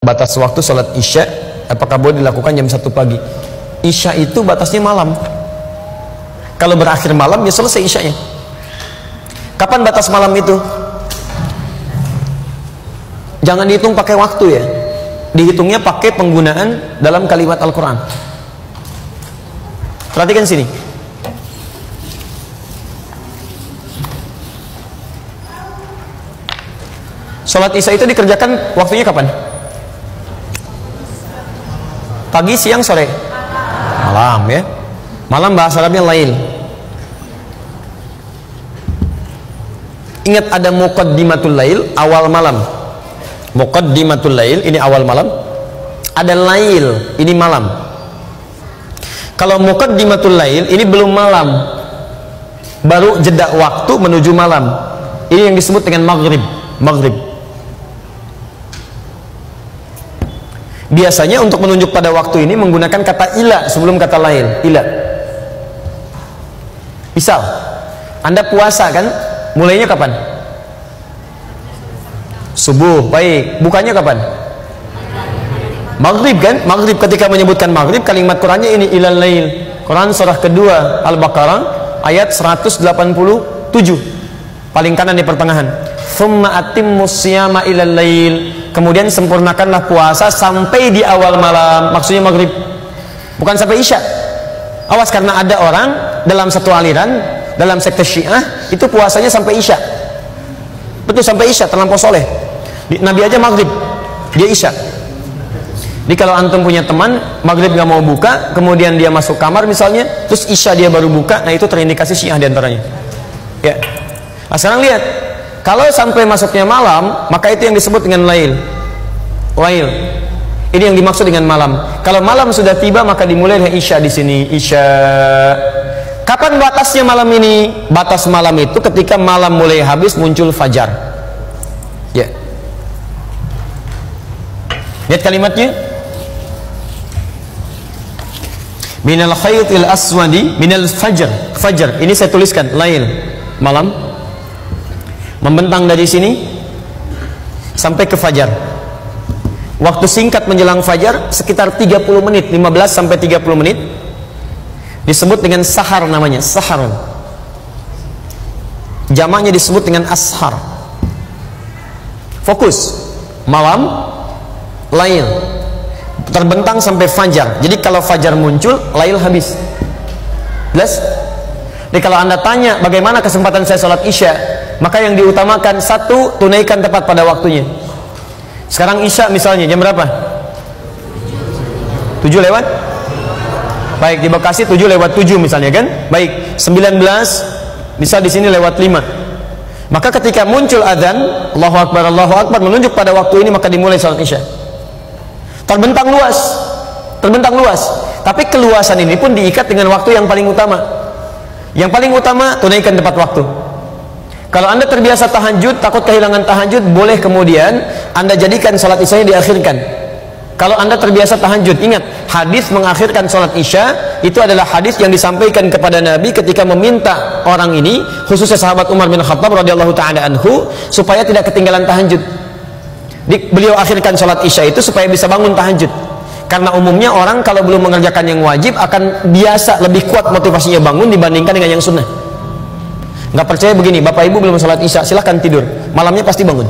Batas waktu sholat isya apakah boleh dilakukan jam 1 pagi? Isya itu batasnya malam. Kalau berakhir malam ya selesai isyanya. Kapan batas malam itu? Jangan dihitung pakai waktu ya, dihitungnya pakai penggunaan dalam kalimat Al-Quran. Perhatikan sini. Sholat isya itu dikerjakan waktunya kapan? Pagi, siang, sore? Malam ya. Malam bahasa Arabnya lail. Ingat ada muqaddimatul lail, awal malam. Muqaddimatul lail, ini awal malam. Ada lail, ini malam. Kalau muqaddimatul lail, ini belum malam, baru jeda waktu menuju malam. Ini yang disebut dengan maghrib. Maghrib. Biasanya untuk menunjuk pada waktu ini menggunakan kata ila sebelum kata lail. Ila. Misal, Anda puasa kan? Mulainya kapan? Subuh. Baik. Bukannya kapan? Maghrib kan? Maghrib. Ketika menyebutkan maghrib, kalimat Qurannya ini ilal lail. Quran surah kedua Al-Baqarah ayat 187. Paling kanan di pertengahan. Thumma atimmus siyama ilal lail. Kemudian sempurnakanlah puasa sampai di awal malam. Maksudnya maghrib, bukan sampai isya. Awas, karena ada orang dalam satu aliran, dalam sekte Syiah itu puasanya sampai isya. Betul, sampai isya, terlampau soleh. Nabi aja maghrib, dia isya. Jadi kalau antum punya teman maghrib gak mau buka, kemudian dia masuk kamar misalnya, terus isya dia baru buka, nah itu terindikasi Syiah diantaranya. Ya. Nah, sekarang lihat, kalau sampai masuknya malam, maka itu yang disebut dengan lail. Lail. Ini yang dimaksud dengan malam. Kalau malam sudah tiba, maka dimulai dengan isya di sini. Isya. Kapan batasnya malam ini? Batas malam itu ketika malam mulai habis muncul fajar. Ya. Lihat kalimatnya. Minal khaytil aswadi minal fajr. Fajar. Ini saya tuliskan lail. Malam. Membentang dari sini sampai ke fajar. Waktu singkat menjelang fajar sekitar 30 menit, 15 sampai 30 menit. Disebut dengan sahar namanya, sahar. Jamaknya disebut dengan ashar. Fokus. Malam, lail. Terbentang sampai fajar. Jadi kalau fajar muncul, lail habis. Jelas? Jadi kalau Anda tanya bagaimana kesempatan saya sholat isya, maka yang diutamakan satu, tunaikan tepat pada waktunya. Sekarang isya misalnya jam berapa? 7 lewat? Baik, di Bekasi 7 lewat 7 misalnya kan? Baik, 19 bisa di sini lewat 5. Maka ketika muncul adzan, Allahu Akbar menunjuk pada waktu ini, maka dimulai sholat isya. Terbentang luas. Terbentang luas. Tapi keluasan ini pun diikat dengan waktu yang paling utama. Yang paling utama, tunaikan tepat waktu. Kalau Anda terbiasa tahajud, takut kehilangan tahajud, boleh kemudian Anda jadikan sholat isyanya diakhirkan. Kalau Anda terbiasa tahajud, ingat, hadis mengakhirkan sholat isya itu adalah hadis yang disampaikan kepada Nabi ketika meminta orang ini, khususnya sahabat Umar bin Khattab radhiyallahu ta'ala anhu, supaya tidak ketinggalan tahajud. Beliau akhirkan sholat isya itu supaya bisa bangun tahajud. Karena umumnya orang kalau belum mengerjakan yang wajib akan biasa lebih kuat motivasinya bangun dibandingkan dengan yang sunnah. Nggak percaya begini, bapak ibu belum sholat isya, silahkan tidur, malamnya pasti bangun.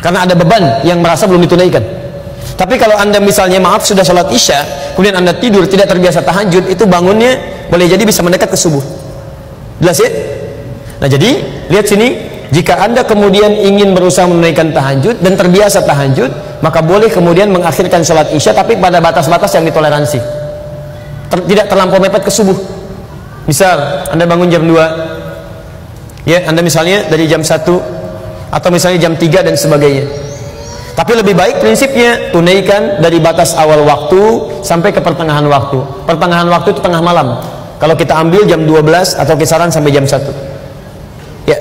Karena ada beban yang merasa belum ditunaikan. Tapi kalau Anda misalnya maaf sudah sholat isya, kemudian Anda tidur tidak terbiasa tahajud, itu bangunnya boleh jadi bisa mendekat ke subuh. Jelas ya? Nah jadi lihat sini, jika Anda kemudian ingin berusaha menunaikan tahajud dan terbiasa tahajud, maka boleh kemudian mengakhirkan sholat isya tapi pada batas-batas yang ditoleransi. Tidak terlampau mepet ke subuh. Misal Anda bangun jam 2, ya, Anda misalnya dari jam 1 atau misalnya jam 3 dan sebagainya. Tapi lebih baik prinsipnya tunaikan dari batas awal waktu sampai ke pertengahan waktu. Pertengahan waktu itu tengah malam. Kalau kita ambil jam 12 atau kisaran sampai jam 1. Ya.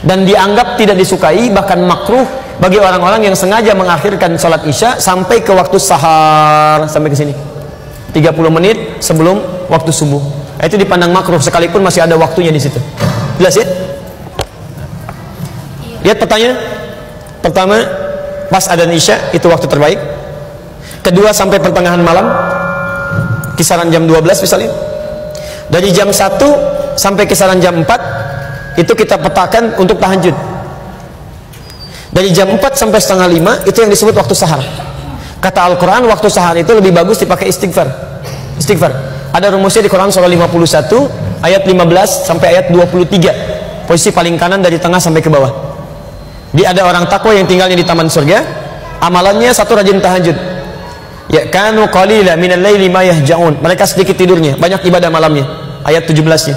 Dan dianggap tidak disukai, bahkan makruh bagi orang-orang yang sengaja mengakhirkan sholat isya sampai ke waktu sahar, sampai ke sini 30 menit sebelum waktu subuh. Itu dipandang makruh sekalipun masih ada waktunya di situ. Jelas ya? Lihat pertanyaan pertama, pas adzan Isya, itu waktu terbaik. Kedua sampai pertengahan malam, kisaran jam 12 misalnya. Dari jam 1 sampai kisaran jam 4 itu kita petakan untuk tahajud. Dari jam 4 sampai setengah 5 itu yang disebut waktu sahar. Kata Al-Quran, waktu sahar itu lebih bagus dipakai istighfar. Istighfar ada rumusnya di Quran surah 51 ayat 15 sampai ayat 23, posisi paling kanan dari tengah sampai ke bawah. Dia ada orang takwa yang tinggalnya di taman surga, amalannya satu, rajin tahajud. Ya kanu qalila minal laili ma yahja'un, mereka sedikit tidurnya, banyak ibadah malamnya, ayat 17-nya.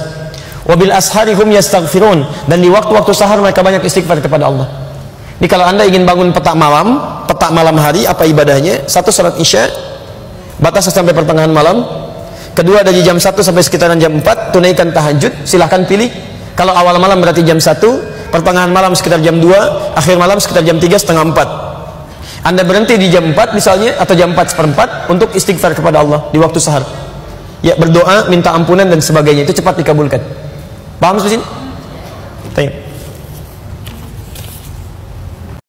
Wabil ashari hum yastaghfirun, dan di waktu-waktu sahar mereka banyak istighfar kepada Allah. Jadi kalau Anda ingin bangun petak malam hari, apa ibadahnya? Satu, salat Isya, batas sampai pertengahan malam. Kedua, dari jam 1 sampai sekitaran jam 4 tunaikan tahajud, silahkan pilih. Kalau awal malam berarti jam 1, pertengahan malam sekitar jam 2, akhir malam sekitar jam 3 setengah 4. Anda berhenti di jam 4 misalnya, atau jam 4:4 untuk istighfar kepada Allah di waktu sahar. Ya, berdoa, minta ampunan dan sebagainya, itu cepat dikabulkan. Paham sampai sini? Tanya.